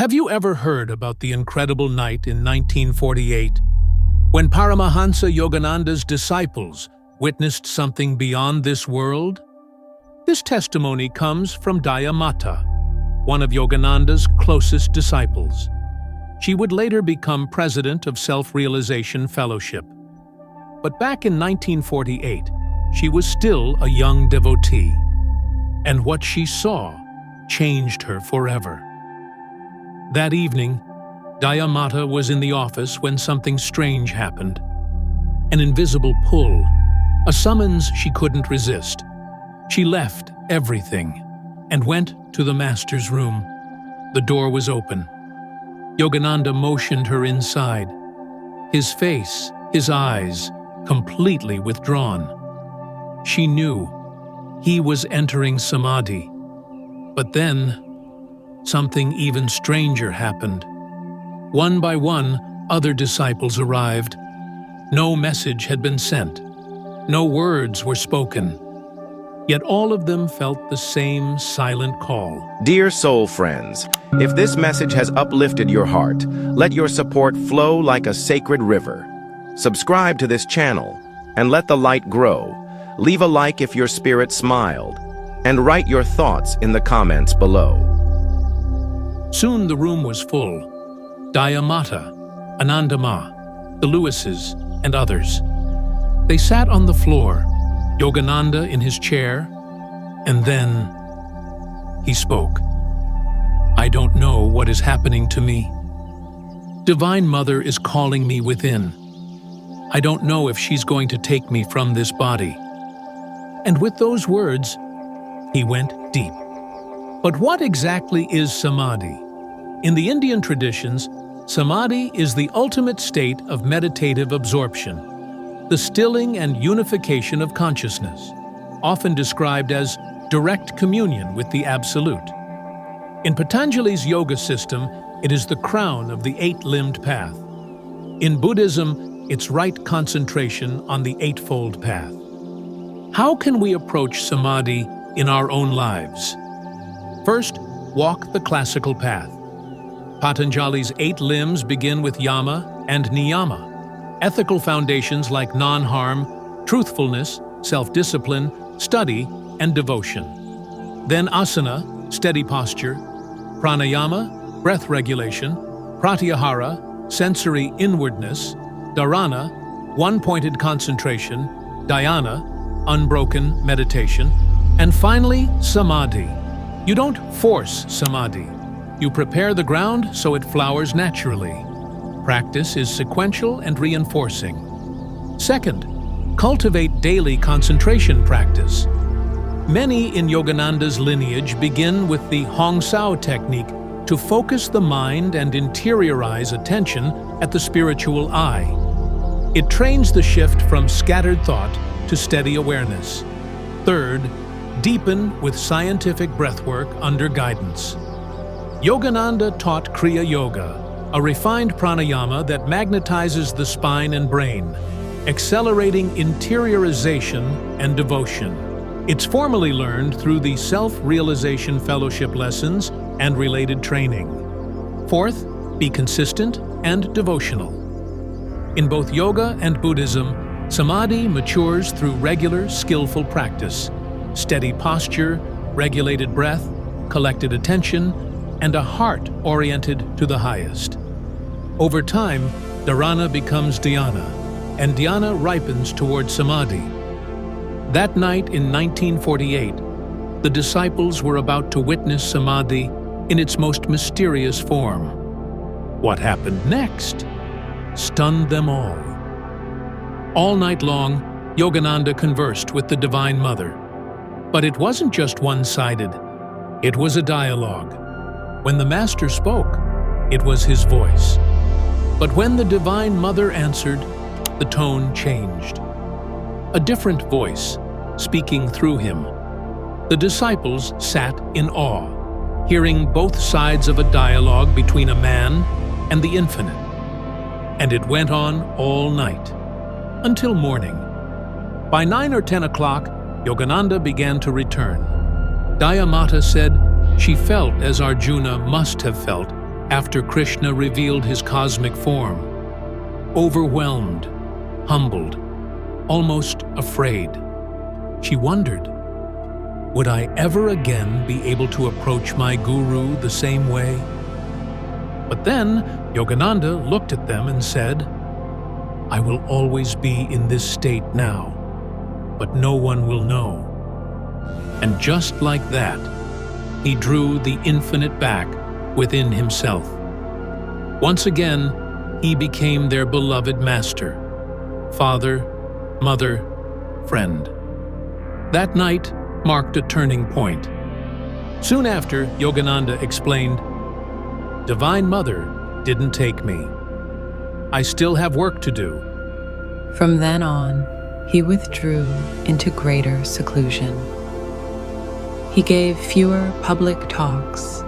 Have you ever heard about the incredible night in 1948 when Paramahansa Yogananda's disciples witnessed something beyond this world? This testimony comes from Daya, one of Yogananda's closest disciples. She would later become president of Self-Realization Fellowship. But back in 1948, she was still a young devotee, and what she saw changed her forever. That evening, Daya was in the office when something strange happened. An invisible pull, a summons she couldn't resist. She left everything and went to the master's room. The door was open. Yogananda motioned her inside. His face, his eyes, completely withdrawn. She knew he was entering Samadhi. But then, something even stranger happened. One by one, other disciples arrived. No message had been sent. No words were spoken. Yet all of them felt the same silent call. Dear soul friends, if this message has uplifted your heart, let your support flow like a sacred river. Subscribe to this channel and let the light grow. Leave a like if your spirit smiled, and write your thoughts in the comments below. Soon the room was full. Daya, Anandama, the Lewises, and others. They sat on the floor, Yogananda in his chair, and then he spoke. I don't know what is happening to me. Divine Mother is calling me within. I don't know if she's going to take me from this body. And with those words, he went deep. But what exactly is Samadhi? In the Indian traditions, Samadhi is the ultimate state of meditative absorption, the stilling and unification of consciousness, often described as direct communion with the Absolute. In Patanjali's yoga system, it is the crown of the eight-limbed path. In Buddhism, it's right concentration on the Eightfold Path. How can we approach Samadhi in our own lives? First, walk the classical path. Patanjali's 8 limbs begin with yama and niyama, ethical foundations like non-harm, truthfulness, self-discipline, study, and devotion. Then asana, steady posture, pranayama, breath regulation, pratyahara, sensory inwardness, dharana, one-pointed concentration, dhyana, unbroken meditation, and finally, samadhi. You don't force samadhi. You prepare the ground so it flowers naturally. Practice is sequential and reinforcing. Second, cultivate daily concentration practice. Many in Yogananda's lineage begin with the Hong Sao technique to focus the mind and interiorize attention at the spiritual eye. It trains the shift from scattered thought to steady awareness. Third, deepen with scientific breathwork under guidance. Yogananda taught Kriya Yoga, a refined pranayama that magnetizes the spine and brain, accelerating interiorization and devotion. It's formally learned through the Self-Realization Fellowship lessons and related training. Fourth, be consistent and devotional. In both yoga and Buddhism, Samadhi matures through regular, skillful practice, steady posture, regulated breath, collected attention, and a heart oriented to the highest. Over time, dharana becomes dhyana, and dhyana ripens toward samadhi. That night in 1948, the disciples were about to witness samadhi in its most mysterious form. What happened next stunned them all. All night long, Yogananda conversed with the Divine Mother. But it wasn't just one-sided. It was a dialogue. When the Master spoke, it was his voice. But when the Divine Mother answered, the tone changed. A different voice, speaking through him. The disciples sat in awe, hearing both sides of a dialogue between a man and the infinite. And it went on all night, until morning. By 9 or 10 o'clock, Yogananda began to return. Daya said she felt as Arjuna must have felt after Krishna revealed his cosmic form, overwhelmed, humbled, almost afraid. She wondered, would I ever again be able to approach my guru the same way? But then Yogananda looked at them and said, I will always be in this state now, but no one will know. And just like that, he drew the infinite back within himself. Once again, he became their beloved master, father, mother, friend. That night marked a turning point. Soon after, Yogananda explained, Divine Mother didn't take me. I still have work to do. From then on, he withdrew into greater seclusion. He gave fewer public talks,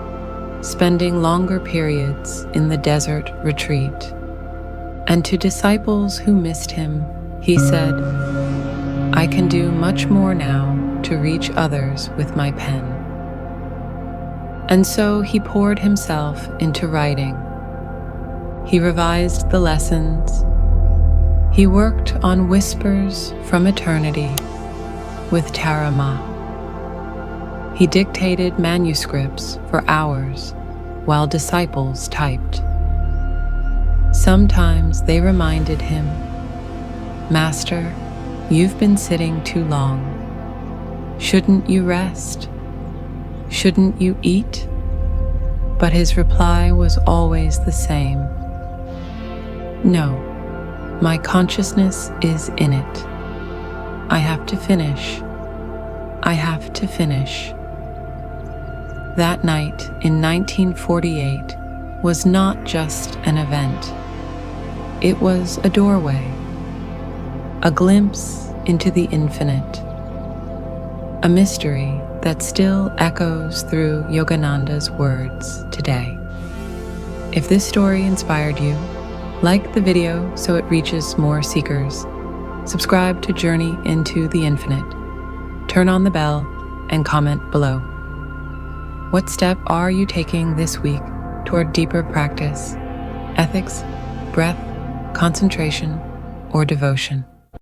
spending longer periods in the desert retreat. And to disciples who missed him, he said, I can do much more now to reach others with my pen. And so he poured himself into writing. He revised the lessons. He worked on whispers from eternity with Tarama. He dictated manuscripts for hours while disciples typed. Sometimes they reminded him, Master, you've been sitting too long. Shouldn't you rest? Shouldn't you eat? But his reply was always the same. No, my consciousness is in it. I have to finish. I have to finish. That night in 1948 was not just an event. It was a doorway, a glimpse into the infinite, a mystery that still echoes through Yogananda's words today. If this story inspired you, like the video so it reaches more seekers, subscribe to Journey into the Infinite, turn on the bell, and comment below. What step are you taking this week toward deeper practice, ethics, breath, concentration, or devotion?